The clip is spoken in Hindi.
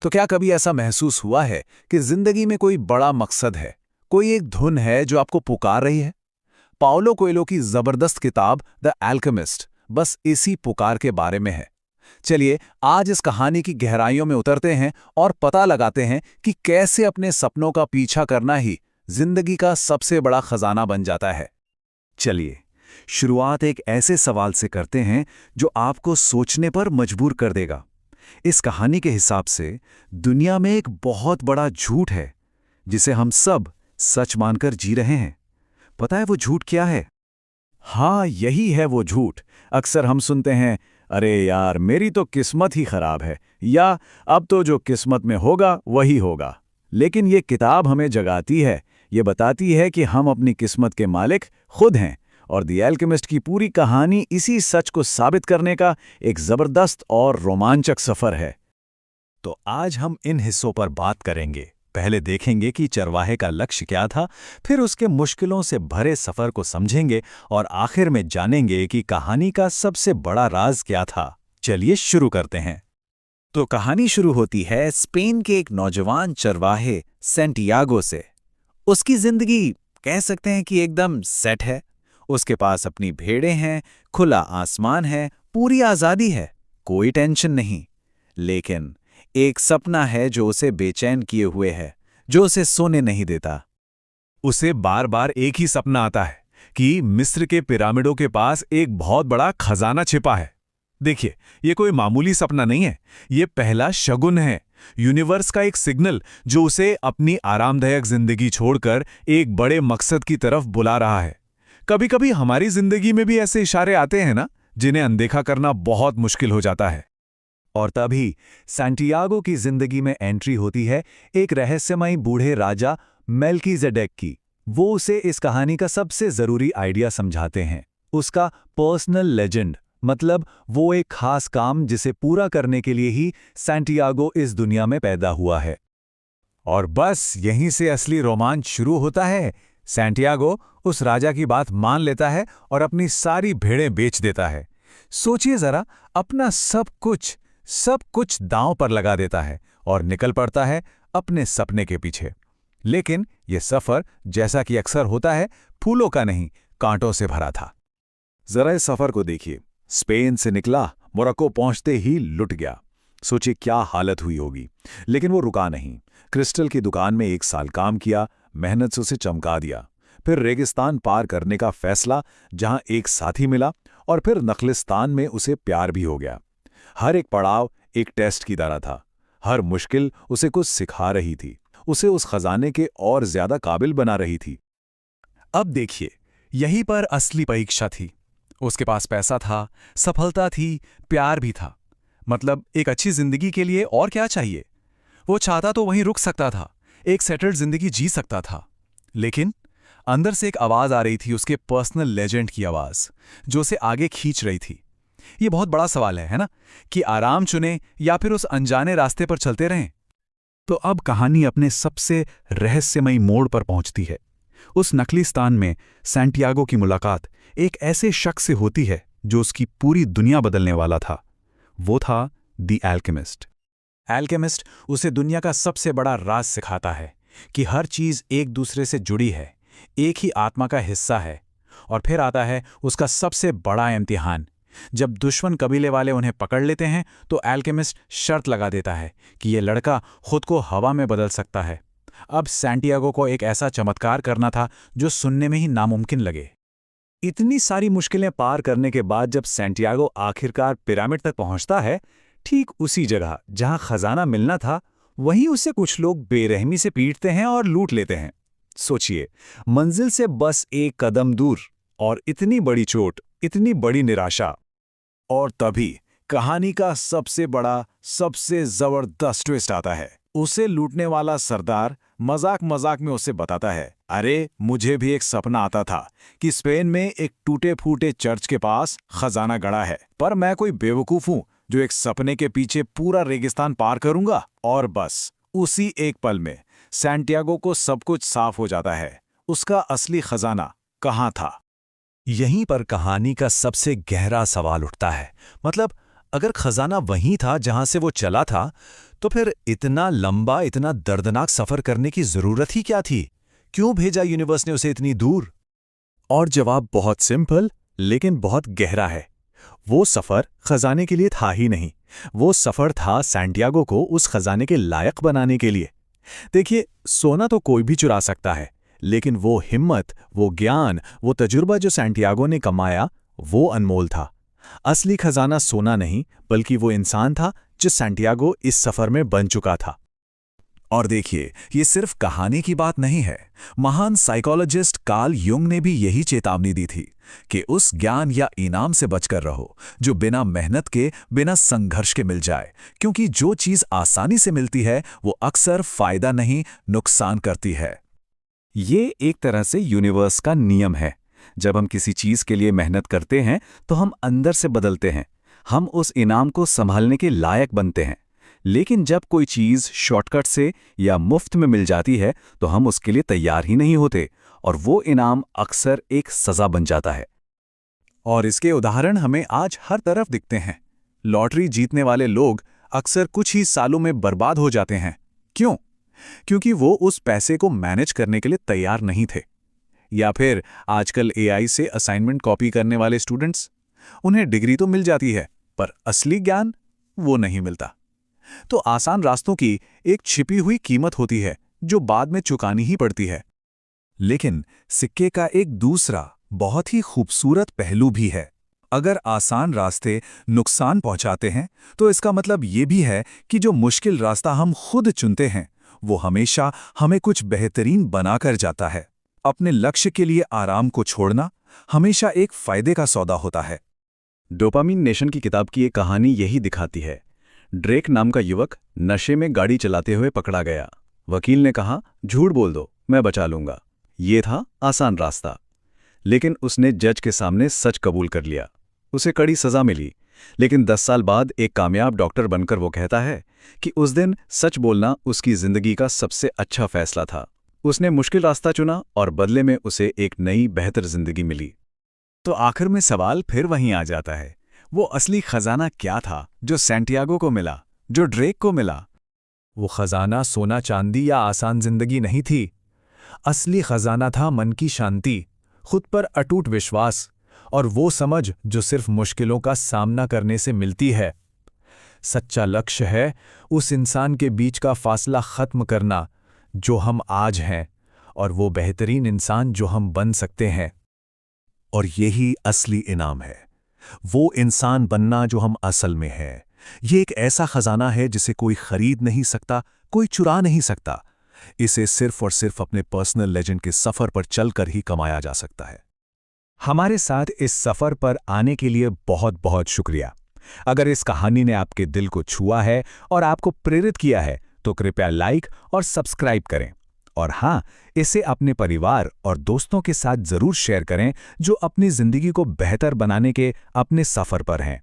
तो क्या कभी ऐसा महसूस हुआ है कि जिंदगी में कोई बड़ा मकसद है, कोई एक धुन है जो आपको पुकार रही है? पाओलो कोएल्हो की जबरदस्त किताब द एल्केमिस्ट बस इसी पुकार के बारे में है। चलिए आज इस कहानी की गहराइयों में उतरते हैं और पता लगाते हैं कि कैसे अपने सपनों का पीछा करना ही जिंदगी का सबसे बड़ा खजाना बन जाता है। चलिए शुरुआत एक ऐसे सवाल से करते हैं जो आपको सोचने पर मजबूर कर देगा। इस कहानी के हिसाब से दुनिया में एक बहुत बड़ा झूठ है जिसे हम सब सच मानकर जी रहे हैं। पता है वो झूठ क्या है? हाँ, यही है वो झूठ। अक्सर हम सुनते हैं, अरे यार मेरी तो किस्मत ही खराब है, या अब तो जो किस्मत में होगा वही होगा। लेकिन ये किताब हमें जगाती है, ये बताती है कि हम अपनी किस्मत के मालिक खुद हैं। और द एल्केमिस्ट की पूरी कहानी इसी सच को साबित करने का एक जबरदस्त और रोमांचक सफर है। तो आज हम इन हिस्सों पर बात करेंगे। पहले देखेंगे कि चरवाहे का लक्ष्य क्या था, फिर उसके मुश्किलों से भरे सफर को समझेंगे और आखिर में जानेंगे कि कहानी का सबसे बड़ा राज क्या था। चलिए शुरू करते हैं। तो कहानी शुरू होती है स्पेन के एक नौजवान चरवाहे सैंटियागो से। उसकी जिंदगी कह सकते हैं कि एकदम सेट है। उसके पास अपनी भेड़ें हैं, खुला आसमान है, पूरी आज़ादी है, कोई टेंशन नहीं। लेकिन एक सपना है जो उसे बेचैन किए हुए है, जो उसे सोने नहीं देता। उसे बार बार एक ही सपना आता है कि मिस्र के पिरामिडों के पास एक बहुत बड़ा खजाना छिपा है। देखिए, ये कोई मामूली सपना नहीं है, ये पहला शगुन है, यूनिवर्स का एक सिग्नल जो उसे अपनी आरामदायक जिंदगी छोड़कर एक बड़े मकसद की तरफ बुला रहा है। कभी कभी हमारी जिंदगी में भी ऐसे इशारे आते हैं ना, जिन्हें अनदेखा करना बहुत मुश्किल हो जाता है। और तभी सैंटियागो की जिंदगी में एंट्री होती है एक रहस्यमयी बूढ़े राजा मेल्कीजेडेक की। वो उसे इस कहानी का सबसे जरूरी आइडिया समझाते हैं, उसका पर्सनल लेजेंड, मतलब वो एक खास काम जिसे पूरा करने के लिए ही सैंटियागो इस दुनिया में पैदा हुआ है। और बस यहीं से असली रोमांच शुरू होता है। सैंटियागो उस राजा की बात मान लेता है और अपनी सारी भेड़ें बेच देता है। सोचिए जरा, अपना सब कुछ दांव पर लगा देता है और निकल पड़ता है अपने सपने के पीछे। लेकिन यह सफर, जैसा कि अक्सर होता है, फूलों का नहीं, कांटों से भरा था। जरा इस सफर को देखिए। स्पेन से निकला, मोरक्को पहुंचते ही लुट गया। सोचिए क्या हालत हुई होगी। लेकिन वो रुका नहीं। क्रिस्टल की दुकान में 1 साल काम किया, मेहनत से उसे चमका दिया। फिर रेगिस्तान पार करने का फैसला, जहां एक साथी मिला, और फिर नखलिस्तान में उसे प्यार भी हो गया। हर एक पड़ाव एक टेस्ट की तरह था। हर मुश्किल उसे कुछ सिखा रही थी, उसे उस खजाने के और ज्यादा काबिल बना रही थी। अब देखिए, यहीं पर असली परीक्षा थी। उसके पास पैसा था, सफलता थी, प्यार भी था। मतलब एक अच्छी जिंदगी के लिए और क्या चाहिए? वो चाहता तो वहीं रुक सकता था, एक सेटल्ड जिंदगी जी सकता था। लेकिन अंदर से एक आवाज आ रही थी, उसके पर्सनल लेजेंड की आवाज, जो उसे आगे खींच रही थी। ये बहुत बड़ा सवाल है ना, कि आराम चुने या फिर उस अनजाने रास्ते पर चलते रहें। तो अब कहानी अपने सबसे रहस्यमयी मोड़ पर पहुंचती है। उस नकलीस्तान में सैंटियागो की मुलाकात एक ऐसे शख्स से होती है जो उसकी पूरी दुनिया बदलने वाला था। वो था द एल्केमिस्ट। एल्केमिस्ट उसे दुनिया का सबसे बड़ा राज सिखाता है कि हर चीज एक दूसरे से जुड़ी है, एक ही आत्मा का हिस्सा है। और फिर आता है उसका सबसे बड़ा इम्तिहान। जब दुश्मन कबीले वाले उन्हें पकड़ लेते हैं तो एल्केमिस्ट शर्त लगा देता है कि ये लड़का खुद को हवा में बदल सकता है। अब सैंटियागो को एक ऐसा चमत्कार करना था जो सुनने में ही नामुमकिन लगे। इतनी सारी मुश्किलें पार करने के बाद जब सैंटियागो आखिरकार पिरामिड तक पहुंचता है, ठीक उसी जगह जहां खजाना मिलना था, वहीं उसे कुछ लोग बेरहमी से पीटते हैं और लूट लेते हैं। सोचिए, मंजिल से बस एक कदम दूर, और इतनी बड़ी चोट, इतनी बड़ी निराशा। और तभी कहानी का सबसे बड़ा, सबसे जबरदस्त ट्विस्ट आता है। उसे लूटने वाला सरदार मजाक मजाक में उसे बताता है, अरे मुझे भी एक सपना आता था कि स्पेन में एक टूटे फूटे चर्च के पास खजाना गड़ा है, पर मैं कोई बेवकूफ हूं जो एक सपने के पीछे पूरा रेगिस्तान पार करूंगा। और बस उसी एक पल में सैंटियागो को सब कुछ साफ हो जाता है। उसका असली खजाना कहाँ था? यहीं पर कहानी का सबसे गहरा सवाल उठता है। मतलब अगर खजाना वहीं था जहां से वो चला था, तो फिर इतना लंबा, इतना दर्दनाक सफर करने की जरूरत ही क्या थी? क्यों भेजा यूनिवर्स ने उसे इतनी दूर? और जवाब बहुत सिंपल लेकिन बहुत गहरा है। वो सफर खजाने के लिए था ही नहीं, वो सफर था सैंटियागो को उस खजाने के लायक बनाने के लिए। देखिए, सोना तो कोई भी चुरा सकता है, लेकिन वो हिम्मत, वो ज्ञान, वो तजुर्बा जो सैंटियागो ने कमाया, वो अनमोल था। असली खजाना सोना नहीं, बल्कि वो इंसान था जो सैंटियागो इस सफर में बन चुका था। और देखिए, ये सिर्फ कहानी की बात नहीं है। महान साइकोलॉजिस्ट कार्ल युंग ने भी यही चेतावनी दी थी कि उस ज्ञान या इनाम से बचकर रहो जो बिना मेहनत के, बिना संघर्ष के मिल जाए, क्योंकि जो चीज आसानी से मिलती है वो अक्सर फायदा नहीं, नुकसान करती है। ये एक तरह से यूनिवर्स का नियम है। जब हम किसी चीज के लिए मेहनत करते हैं तो हम अंदर से बदलते हैं, हम उस इनाम को संभालने के लायक बनते हैं। लेकिन जब कोई चीज शॉर्टकट से या मुफ्त में मिल जाती है तो हम उसके लिए तैयार ही नहीं होते, और वो इनाम अक्सर एक सजा बन जाता है। और इसके उदाहरण हमें आज हर तरफ दिखते हैं। लॉटरी जीतने वाले लोग अक्सर कुछ ही सालों में बर्बाद हो जाते हैं। क्यों? क्योंकि वो उस पैसे को मैनेज करने के लिए तैयार नहीं थे। या फिर आजकल एआई से असाइनमेंट कॉपी करने वाले स्टूडेंट्स, उन्हें डिग्री तो मिल जाती है पर असली ज्ञान वो नहीं मिलता। तो आसान रास्तों की एक छिपी हुई कीमत होती है जो बाद में चुकानी ही पड़ती है। लेकिन सिक्के का एक दूसरा बहुत ही खूबसूरत पहलू भी है। अगर आसान रास्ते नुकसान पहुंचाते हैं तो इसका मतलब ये भी है कि जो मुश्किल रास्ता हम खुद चुनते हैं वो हमेशा हमें कुछ बेहतरीन बनाकर जाता है। अपने लक्ष्य के लिए आराम को छोड़ना हमेशा एक फायदे का सौदा होता है। डोपामिन नेशन की किताब की एक कहानी यही दिखाती है। ड्रेक नाम का युवक नशे में गाड़ी चलाते हुए पकड़ा गया। वकील ने कहा, झूठ बोल दो, मैं बचा लूंगा। ये था आसान रास्ता। लेकिन उसने जज के सामने सच कबूल कर लिया। उसे कड़ी सजा मिली। लेकिन 10 साल बाद एक कामयाब डॉक्टर बनकर वो कहता है कि उस दिन सच बोलना उसकी जिंदगी का सबसे अच्छा फैसला था। उसने मुश्किल रास्ता चुना और बदले में उसे एक नई बेहतर जिंदगी मिली। तो आखिर में सवाल फिर वहीं आ जाता है, वो असली खजाना क्या था जो सैंटियागो को मिला, जो ड्रेक को मिला? वो खजाना सोना चांदी या आसान जिंदगी नहीं थी। असली खजाना था मन की शांति, खुद पर अटूट विश्वास और वो समझ जो सिर्फ मुश्किलों का सामना करने से मिलती है। सच्चा लक्ष्य है उस इंसान के बीच का फासला खत्म करना जो हम आज हैं, और वो बेहतरीन इंसान जो हम बन सकते हैं। और यही असली इनाम है, वो इंसान बनना जो हम असल में हैं। ये एक ऐसा खजाना है जिसे कोई खरीद नहीं सकता, कोई चुरा नहीं सकता। इसे सिर्फ और सिर्फ अपने पर्सनल लेजेंड के सफर पर चलकर ही कमाया जा सकता है। हमारे साथ इस सफर पर आने के लिए बहुत बहुत शुक्रिया। अगर इस कहानी ने आपके दिल को छुआ है और आपको प्रेरित किया है तो कृपया लाइक और सब्सक्राइब करें। और हाँ, इसे अपने परिवार और दोस्तों के साथ जरूर शेयर करें जो अपनी जिंदगी को बेहतर बनाने के अपने सफर पर हैं।